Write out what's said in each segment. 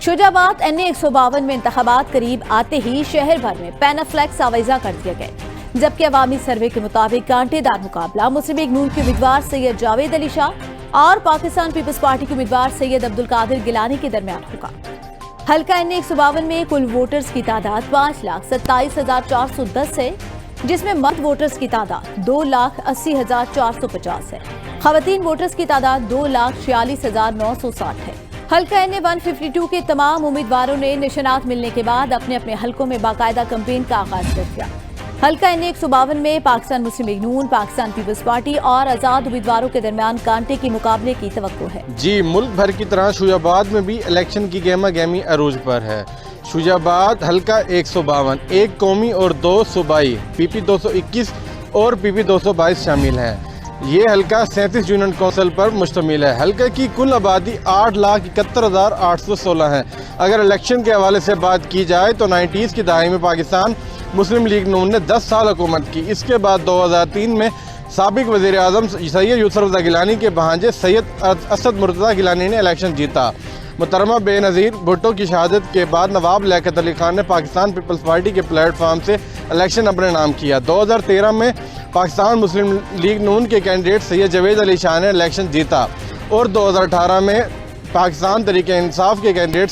Shujabad NA-152 में इंतखाबात करीब आते ही शहर भर में पैनाफ्लेक्स आवेजा कर दिए गए, जबकि अवामी सर्वे के मुताबिक कांटेदार मुकाबला मुस्लिम लीग नून के उम्मीदवार सैयद जावेद अली शाह और पाकिस्तान पीपल्स पार्टी के उम्मीदवार सैयद अब्दुल कादिर गिलानी के दरमियान होगा। हल्का NA-152 में कुल वोटर्स की तादाद 5,27,410 है, जिसमें मर्द वोटर्स की तादाद 2,80,450 है। खवातीन वोटर्स की तादाद 2,46,960 है। हल्का NA-152 के तमाम उम्मीदवारों ने निशानात मिलने के बाद अपने अपने हलकों में बाकायदा कैंपेन का आगाज कर दिया। हल्का NA-152 में पाकिस्तान मुस्लिम लीग नून, पाकिस्तान पीपल्स पार्टी और आजाद उम्मीदवारों के दरमियान कांटे के मुकाबले की तवक्को है। जी, मुल्क भर की तरह शुजाबाद में भी इलेक्शन की गहमा गहमी अरूज पर है। शुजाबाद हल्का 152, एक कौमी और 2 सूबाई PP 221 और PP 222 शामिल हैं। ये हल्का 37 यूनियन कौंसिल पर मुश्तमिल है। हल्के की कुल आबादी 8,71,816 है। अगर इलेक्शन के हवाले से बात की जाए तो 90s की दहाई में पाकिस्तान मुस्लिम लीग नून ने 10 साल हुकूमत की। इसके बाद 2003 में साबिक वज़ीर आज़म सैयद यूसुफ रज़ा गिलानी के भांजे सैयद असद मुर्तज़ा गिलानी ने इलेक्शन जीता। मुहतरमा बेनज़ीर भुट्टो की शहादत के बाद नवाब लियाकत अली खान ने पाकिस्तान पीपल्स पार्टी के प्लेटफार्म से इलेक्शन अपने नाम किया। 2013 में पाकिस्तान मुस्लिम लीग नून के कैंडिडेट सैयद जावेद अली शाह ने इलेक्शन जीता और 2018 में पाकिस्तान तहरीक इंसाफ के कैंडिडेट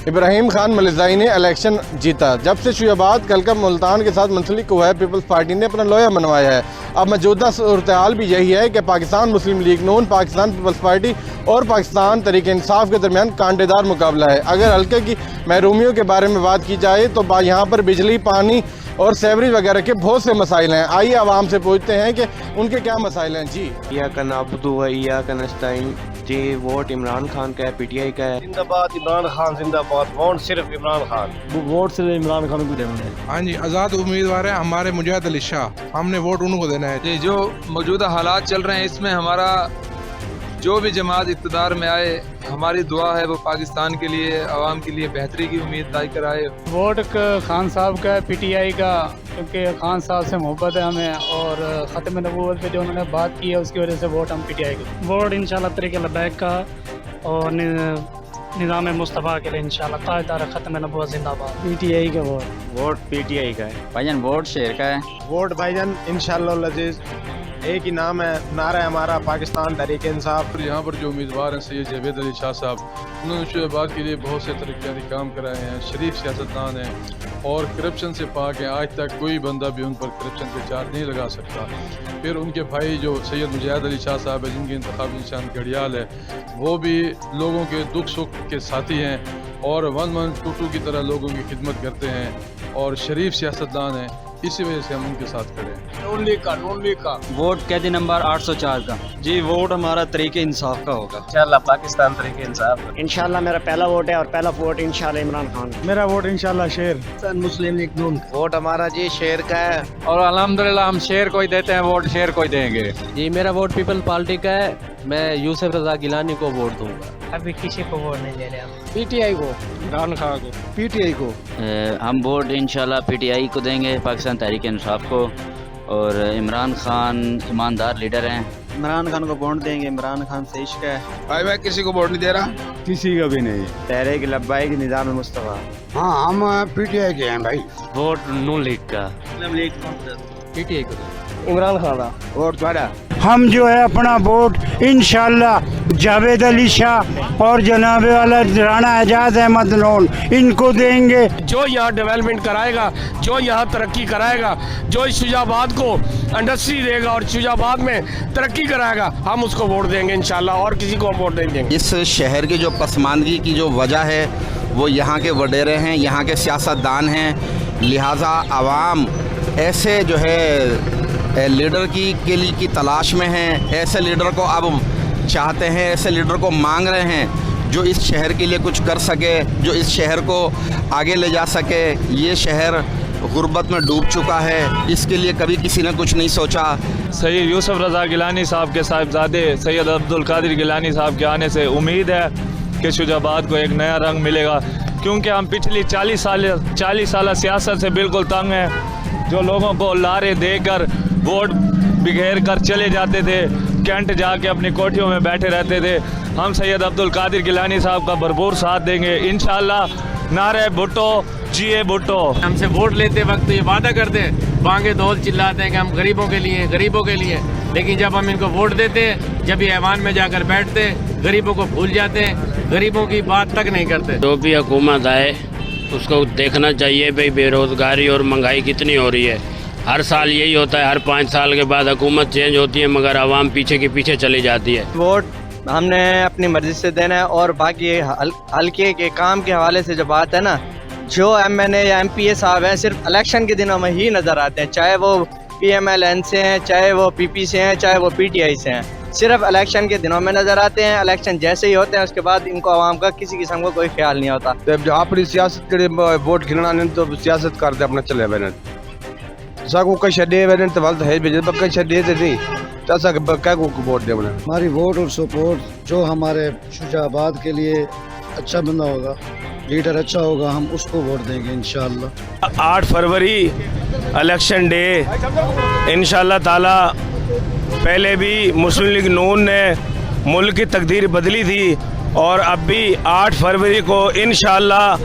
इब्राहिम खान मलिज़ाई ने इलेक्शन जीता। जब से शुजाबाद कलकम मुल्तान के साथ मुंसलिक हुआ है, पीपल्स पार्टी ने अपना लोया मनवाया है। अब मौजूदा सूरत-ए-हाल भी यही है कि पाकिस्तान मुस्लिम लीग नून, पाकिस्तान पीपल्स पार्टी और पाकिस्तान तहरीक इंसाफ के दरमियान कांटेदार मुकाबला है। अगर हल्के की महरूमियों के बारे में बात की जाए तो यहाँ पर बिजली, पानी और सेवरेज वगैरह के बहुत से मसाइल हैं। आइए आवाम से पूछते हैं कि उनके क्या मसाइल हैं। जी, इय्याका नअबुदु व इय्याका नस्तईन। जी, वोट इमरान खान का है, PTI का है। जिंदाबाद इमरान खान, जिंदाबाद। वोट सिर्फ इमरान खान, वोट सिर्फ इमरान खान को देना है। हाँ जी, आज़ाद उम्मीदवार है हमारे मुजाहिद अली शाह, हमने वोट उनको देना है। जी, जो मौजूदा हालात चल रहे हैं इसमें हमारा जो भी जमात इक़्तिदार में आए, हमारी दुआ है वो पाकिस्तान के लिए, आवाम के लिए बेहतरी की उम्मीद दाई कराए। वोट खान साहब का है, PTI का, क्योंकि खान साहब से मोहब्बत है हमें और ख़त्म नबूवत पे जो उन्होंने बात की है उसकी वजह से वोट हम PTI को। वोट इंशाल्लाह तरीके लबैक का और निज़ाम मुस्तफ़ा के लिए इंशाल्लाह। ताजदार ख़त्म नबूवत जिंदाबाद। PTI का वोट PTI का है। भाईजान वोट शेर का है। वोट भाईजान इंशाअल्लाह अज़ीज़ एक ही नाम है, नारा है हमारा पाकिस्तान तहरीक इंसाफ। यहाँ पर जो उम्मीदवार हैं सैयद जावेद अली शाह साहब, उन्होंने शुजाबाद के लिए बहुत से तरक्याती काम कराए हैं, शरीफ सियासतदान हैं और करप्शन से पाक हैं। आज तक कोई बंदा भी उन पर करप्शन के चार्ज नहीं लगा सकता। फिर उनके भाई जो सैयद मुजाहिद अली शाह साहब है, जिनकी इंतखाबी निशान घड़ियाल है, वो भी लोगों के दुख सुख के साथी हैं और 1-1-2-2 की तरह लोगों की खिदमत करते हैं और शरीफ सियासतदान हैं। इसी वजह से हम उनके साथ खड़े हैं। नून लीग का वोट कैदी नंबर 804 का। जी, वोट हमारा तरीके इंसाफ का होगा। इंशाअल्लाह पाकिस्तान तहरीक इंसाफ। इंशाल्लाह मेरा पहला वोट है और पहला वोट इंशाल्लाह इमरान खान। मेरा वोट इंशाल्लाह शेर मुस्लिम लीग नून। वोट हमारा जी शेर का है और अल्हम्दुलिल्लाह हम शेर को ही देते हैं, वोट शेर को ही देंगे। जी, मेरा वोट पीपल्स पार्टी का है, मैं यूसुफ रज़ा गिलानी को वोट दूंगा। अभी किसी को वोट नहीं दे रहे हम। PTI को, इमरान खान को। PTI को हम वोट इंशाल्लाह PTI को देंगे, पाकिस्तान तहरीक इंसाफ को। और इमरान खान ईमानदार लीडर हैं, इमरान खान को वोट देंगे। इमरान खान से इश्क है। भाई मैं किसी को वोट नहीं दे रहा, किसी का भी नहीं। तहरीक लब्बाइक निज़ाम मुस्तफ़ा। हाँ, हम PTI के हैं भाई। वोट नून लीग का। PTI को इमरान खान का वोट थोड़ा। हम जो है अपना वोट इंशाल्लाह जावेद अली शाह और जनाब वाला राना एजाज अहमद लोन इनको देंगे। जो यहाँ डेवलपमेंट कराएगा, जो यहाँ तरक्की कराएगा, जो इस शुजाबाद को इंडस्ट्री देगा और शुजाबाद में तरक्की कराएगा, हम उसको वोट देंगे इंशाल्लाह और किसी को हम वोट नहीं देंगे। इस शहर की जो पसमानदगी की जो वजह है वो यहाँ के वडेरे हैं, यहाँ के सियासतदान हैं। लिहाजा आवाम ऐसे जो है लीडर के लिए की तलाश में हैं, ऐसे लीडर को अब चाहते हैं, ऐसे लीडर को मांग रहे हैं जो इस शहर के लिए कुछ कर सके, जो इस शहर को आगे ले जा सके। ये शहर गुर्बत में डूब चुका है, इसके लिए कभी किसी ने कुछ नहीं सोचा। सैयद यूसुफ रज़ा गिलानी साहब के साहिबजादे सैयद अब्दुल कादिर गिलानी साहब के आने से उम्मीद है कि शुजाबाद को एक नया रंग मिलेगा, क्योंकि हम पिछली 40 साल सियासत से बिल्कुल तंग हैं। जो लोगों को लारे देकर वोट बिखेर कर चले जाते थे, घंटे जाके अपनी कोठियों में बैठे रहते थे। हम सैयद अब्दुल कादिर गिलानी साहब का भरपूर साथ देंगे इंशाल्लाह। नारे भुट्टो जिए भुट्टो। हमसे वोट लेते वक्त ये वादा करते हैं, बांगे दौल चिल्लाते हैं कि हम गरीबों के लिए, लेकिन जब हम इनको वोट देते हैं, जब ये ऐवान में जाकर बैठते, गरीबों को भूल जाते हैं, गरीबों की बात तक नहीं करते। जो भी हुकूमत आए उसको देखना चाहिए भाई बेरोज़गारी और महंगाई कितनी हो रही है। हर साल यही होता है, हर 5 साल के बाद हुकूमत चेंज होती है मगर आवाम पीछे के पीछे चली जाती है। वोट हमने अपनी मर्जी से देना है, और बाकी हल्के के काम के हवाले से जो बात है ना, जो MNA या MPA साहब हैं सिर्फ इलेक्शन के दिनों में ही नज़र आते हैं, चाहे वो PMLN से हैं, चाहे वो PP से हैं, चाहे वो PTI से हैं, सिर्फ इलेक्शन के दिनों में नज़र आते हैं। इलेक्शन जैसे ही होते हैं उसके बाद इनको आवाम का किसी किस्म का कोई ख्याल नहीं होता। जब अपनी सियासत के वोट गिरना नहीं तो सियासत करते अपना चले बने साको कई छे बने तो वाल है जब कई छे नहीं तो ऐसा क्या को वोट दे बने। हमारी वोट और सपोर्ट जो हमारे शुजाबाद के लिए अच्छा बंदा होगा, लीडर अच्छा होगा, हम उसको वोट देंगे इंशाअल्लाह। 8 फरवरी इलेक्शन डे इंशाअल्लाह ताला। पहले भी मुस्लिम लीग नून ने मुल्क की तकदीर बदली थी, और अब भी 8 फरवरी को इंशाअल्लाह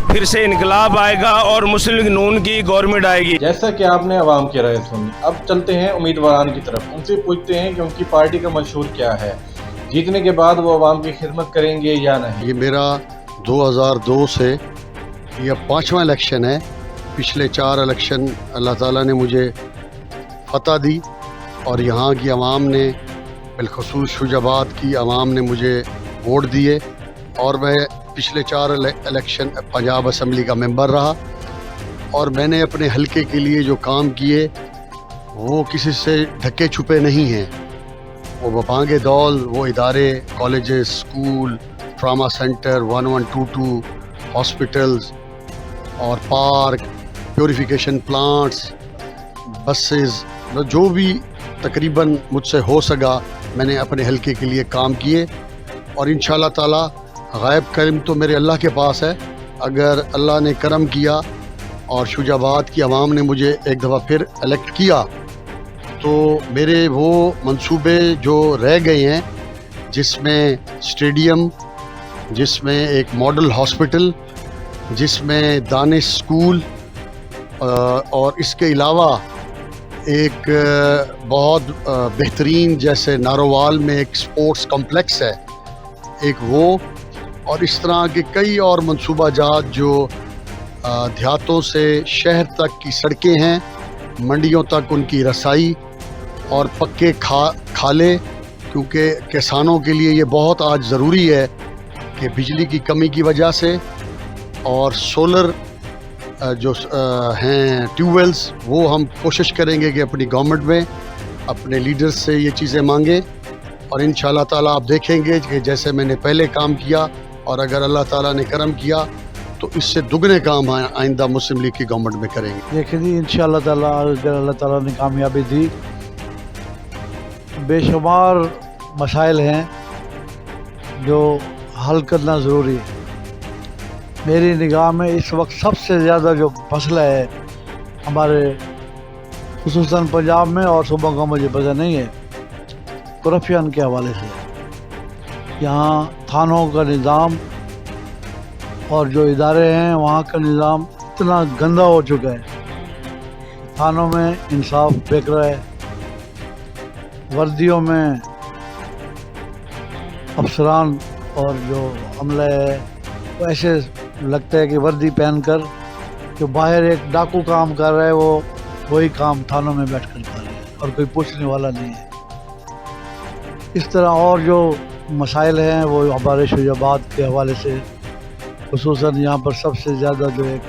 फिर से इनकलाब आएगा और मुस्लिम लीग नून की गवर्नमेंट आएगी। जैसा कि आपने अवाम की राय सुनी, अब चलते हैं उम्मीदवार की तरफ, उनसे पूछते हैं कि उनकी पार्टी का मंशूर क्या है, जीतने के बाद वो अवाम की खिदमत करेंगे या नहीं। ये मेरा 2002 से ये 5वां इलेक्शन है। पिछले 4 इलेक्शन अल्लाह ताला ने मुझे फतह दी, और यहाँ की आवाम ने बिलखसूस शुजाबाद की आवाम ने मुझे वोट दिए, और मैं पिछले 4 इलेक्शन पंजाब असम्बली का मेंबर रहा, और मैंने अपने हलके के लिए जो काम किए वो किसी से ढके छुपे नहीं हैं। वो बांगे दौल, वो इदारे, colleges, school, trauma centre, 1122 hospitals और पार्क, प्योरिफिकेशन प्लांट्स, बसेस, जो भी तकरीबन मुझसे हो सका मैंने अपने हलके के लिए काम किए। और इंशाअल्लाह ताला गायब करम तो मेरे अल्लाह के पास है। अगर अल्लाह ने करम किया और शुजाबाद की आवाम ने मुझे एक दफ़ा फिर इलेक्ट किया, तो मेरे वो मंसूबे जो रह गए हैं, जिसमें स्टेडियम, जिसमें एक मॉडल हॉस्पिटल, जिसमें दानिश स्कूल, और इसके अलावा एक बहुत बेहतरीन जैसे नारोवाल में एक स्पोर्ट्स कॉम्प्लेक्स है एक वो, और इस तरह के कई और मंसूबा जात जो देहातों से शहर तक की सड़कें हैं, मंडियों तक उनकी रसाई और पक्के खाले, क्योंकि किसानों के लिए ये बहुत आज ज़रूरी है कि बिजली की कमी की वजह से, और सोलर जो हैं ट्यूबवेल्स, वो हम कोशिश करेंगे कि अपनी गवर्नमेंट में अपने लीडर्स से ये चीज़ें मांगें, और इंशाअल्लाह ताला आप देखेंगे कि जैसे मैंने पहले काम किया, और अगर अल्लाह ताला ने करम किया तो इससे दुगने काम आइंदा मुस्लिम लीग की गवर्नमेंट में करेंगे। देखिए जी, इंशाअल्लाह ताला अगर अल्लाह ताला ने कामयाबी दी, बेशुमार मसाइल हैं जो हल करना ज़रूरी है। मेरी निगाह में इस वक्त सबसे ज़्यादा जो मसला है हमारे खुसूसन पंजाब में, और सूबों का मुझे पता नहीं है, करप्शन के हवाले से। यहाँ थानों का निज़ाम और जो इदारे हैं वहाँ का निज़ाम इतना गंदा हो चुका है, थानों में इंसाफ बिक रहा है, वर्दियों में अफसरान और जो अमला है वो ऐसे लगता है कि वर्दी पहनकर जो बाहर एक डाकू काम कर रहा है वो वही काम थानों में बैठ कर कर रहा है, और कोई पूछने वाला नहीं है। इस तरह और जो मसाइल हैं वो हमारे शुजाबाद के हवाले से, खुसूसन यहाँ पर सबसे ज़्यादा जो एक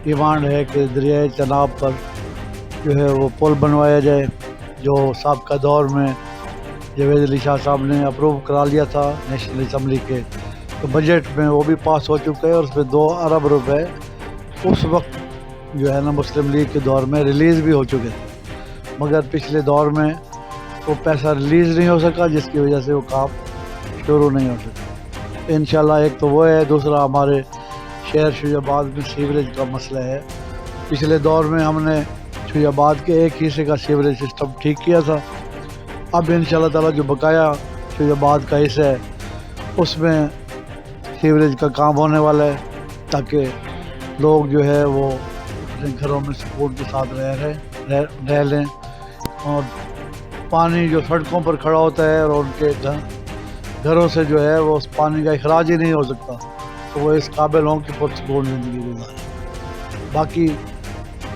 डिमांड है कि दरियाए चनाब पर जो है वो पुल बनवाया जाए, जो साबका दौर में जावेद अली शाह साहब ने अप्रूव करा लिया था नेशनल असम्बली के, तो बजट में वो भी पास हो चुका है, और उसमें 2 अरब रुपए उस वक्त जो है ना मुस्लिम लीग के दौर में रिलीज़ भी हो चुके थे, मगर पिछले दौर में वो पैसा रिलीज़ नहीं हो सका, जिसकी वजह से वो काम शुरू नहीं हो सका। इंशाल्लाह एक तो वो है, दूसरा हमारे शहर शुजाबाद में सीवरेज का मसला है। पिछले दौर में हमने शुजाबाद के एक हिस्से का सीवरेज सिस्टम ठीक किया था, اب انشاءاللہ تعالیٰ جو بقایا شجاباد کا حصہ ہے اس میں سیوریج کا کام ہونے والا ہے تاکہ لوگ جو ہے وہ اپنے گھروں میں سکون کے ساتھ رہ لیں، اور پانی جو سڑکوں پر کھڑا ہوتا ہے اور ان کے گھروں سے جو ہے وہ اس پانی کا اخراج ہی نہیں ہو سکتا، تو وہ اس قابل ہوں کہ پرسکون زندگی گزاریں۔ باقی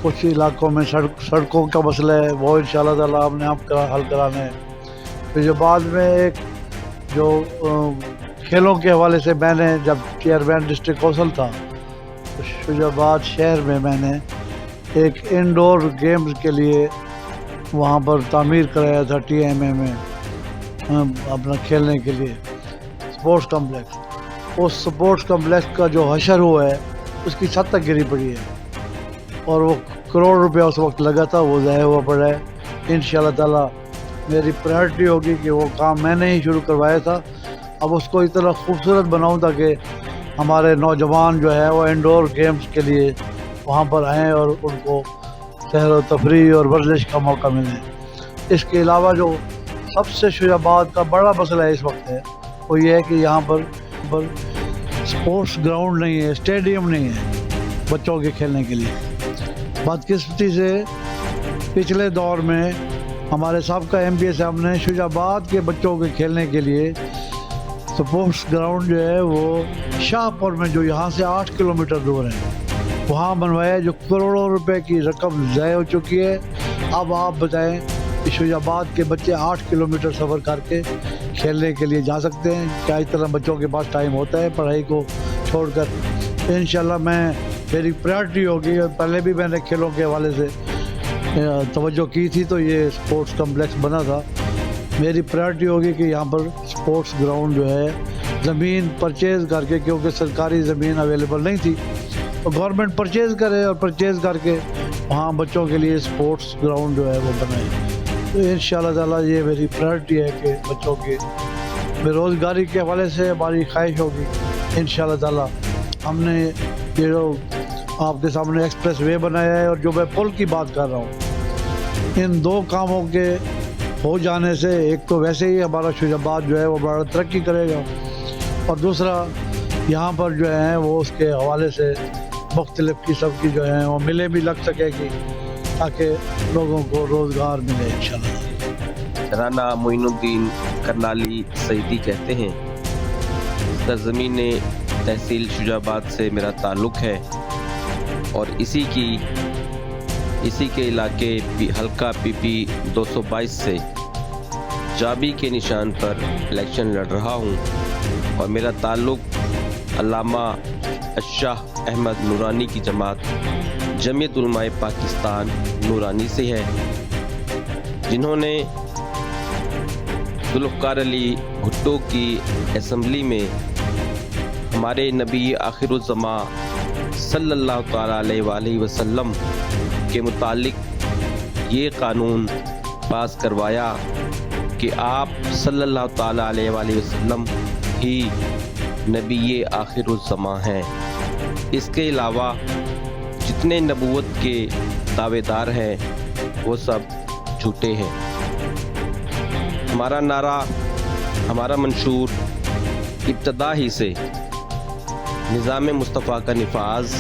کچھ علاقوں میں سڑکوں کا مسئلہ ہے، وہ انشاءاللہ تعالیٰ ہم نے حل کرانا ہے۔ شجاباد میں ایک جو کھیلوں کے حوالے سے میں نے جب چیئرمین ڈسٹرکٹ کونسل تھا تو شجاباد شہر میں میں نے ایک انڈور گیمز کے لیے وہاں پر تعمیر کرایا تھا TMA میں اپنا کھیلنے کے لیے سپورٹس کمپلیکس۔ اس سپورٹس کمپلیکس کا جو حشر ہوا ہے اس کی چھت تک گری پڑی ہے اور وہ کروڑ روپیہ اس وقت لگا تھا، وہ ضائع ہوا پڑا ہے۔ انشاءاللہ تعالیٰ میری پرائرٹی ہوگی کہ وہ کام میں نے ہی شروع کروایا تھا، اب اس کو اتنا خوبصورت بناؤں تاکہ ہمارے نوجوان جو ہے وہ انڈور گیمز کے لیے وہاں پر آئیں اور ان کو سیر و تفریح اور ورزش کا موقع ملے۔ اس کے علاوہ جو سب سے شجاباد کا بڑا مسئلہ اس وقت ہے وہ یہ ہے کہ یہاں پر سپورٹس گراؤنڈ نہیں ہے، اسٹیڈیم نہیں ہے بچوں کے کھیلنے کے لیے۔ بدقسمتی سے پچھلے دور میں ہمارے سابقہ MPA صاحب نے شجاباد کے بچوں کے کھیلنے کے لیے سپورٹس گراؤنڈ جو ہے وہ شاہ پور میں جو یہاں سے 8 کلومیٹر دور ہے وہاں بنوایا، جو کروڑوں روپے کی رقم ضائع ہو چکی ہے۔ اب آپ بتائیں کہ شجاباد کے بچے 8 کلومیٹر سفر کر کے کھیلنے کے لیے جا سکتے ہیں؟ کیا اس طرح بچوں کے پاس ٹائم ہوتا ہے پڑھائی کو چھوڑ کر؟ انشاءاللہ میری پرائرٹی ہوگی، اور پہلے بھی میں نے کھیلوں کے حوالے سے توجہ کی تھی تو یہ سپورٹس کمپلیکس بنا تھا۔ میری پرائرٹی ہوگی کہ یہاں پر سپورٹس گراؤنڈ جو ہے زمین پرچیز کر کے، کیونکہ سرکاری زمین اویلیبل نہیں تھی تو گورنمنٹ پرچیز کرے اور پرچیز کر کے وہاں بچوں کے لیے سپورٹس گراؤنڈ جو ہے وہ بنائے۔ تو انشاءاللہ تعالیٰ یہ میری پرائرٹی ہے کہ بچوں کے بے روزگاری کے حوالے سے ہماری خواہش ہوگی انشاءاللہ تعالیٰ۔ ہم نے یہ جو آپ کے سامنے ایکسپریس وے بنایا ہے اور جو میں پل کی بات کر رہا ہوں، ان دو کاموں کے ہو جانے سے ایک تو ویسے ہی ہمارا شجاباد جو ہے وہ بڑا ترقی کرے گا، اور دوسرا یہاں پر جو ہے وہ اس کے حوالے سے مختلف قسم کی جو ہیں وہ ملیں بھی لگ سکے گی تاکہ لوگوں کو روزگار ملے انشاءاللہ۔ رانا معین الدین کرنالی سعیدی کہتے ہیں، سرزمین تحصیل شجاباد سے میرا تعلق ہے اور اسی کے علاقے حلقہ PP 222 سے جابی کے نشان پر الیکشن لڑ رہا ہوں، اور میرا تعلق علامہ شاہ احمد نورانی کی جماعت جمعیت علماء پاکستان نورانی سے ہے، جنہوں نے ذوالفقار علی بھٹو کی اسمبلی میں ہمارے نبی آخر الزماں صلی اللہ تعالیٰ علیہ وآلہ وسلم کے متعلق یہ قانون پاس کروایا کہ آپ صلی اللہ تعالیٰ علیہ وآلہ وسلم ہی نبی آخر الزماں ہیں۔ اس کے علاوہ جتنے نبوت کے دعوے دار ہیں وہ سب جھوٹے ہیں۔ ہمارا نعرہ، ہمارا منشور ابتدا ہی سے نظام مصطفیٰ کا نفاذ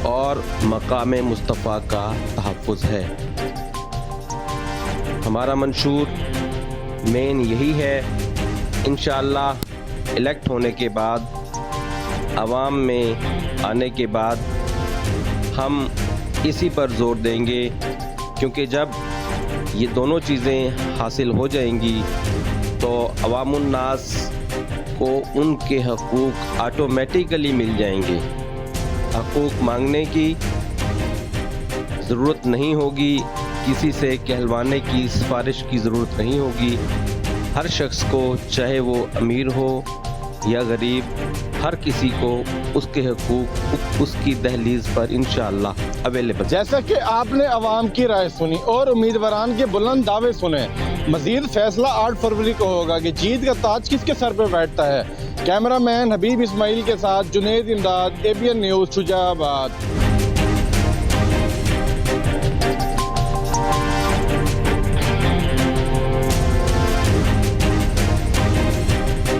اور مقام مصطفیٰ کا تحفظ ہے۔ ہمارا منشور مین یہی ہے، انشاءاللہ الیکٹ ہونے کے بعد، عوام میں آنے کے بعد ہم اسی پر زور دیں گے، کیونکہ جب یہ دونوں چیزیں حاصل ہو جائیں گی تو عوام الناس کو ان کے حقوق آٹومیٹیکلی مل جائیں گے۔ حقوق مانگنے کی ضرورت نہیں ہوگی، کسی سے کہلوانے کی سفارش کی ضرورت نہیں ہوگی۔ ہر شخص کو، چاہے وہ امیر ہو یا غریب، ہر کسی کو اس کے حقوق اس کی دہلیز پر انشاءاللہ اویلیبل۔ جیسا کہ آپ نے عوام کی رائے سنی اور امیدواران کے بلند دعوے سنے، مزید فیصلہ 8 فروری کو ہوگا کہ جیت کا تاج کس کے سر پہ بیٹھتا ہے۔ کیمرہ مین حبیب اسماعیل کے ساتھ جنید امداد، ABN نیوز شجاع آباد۔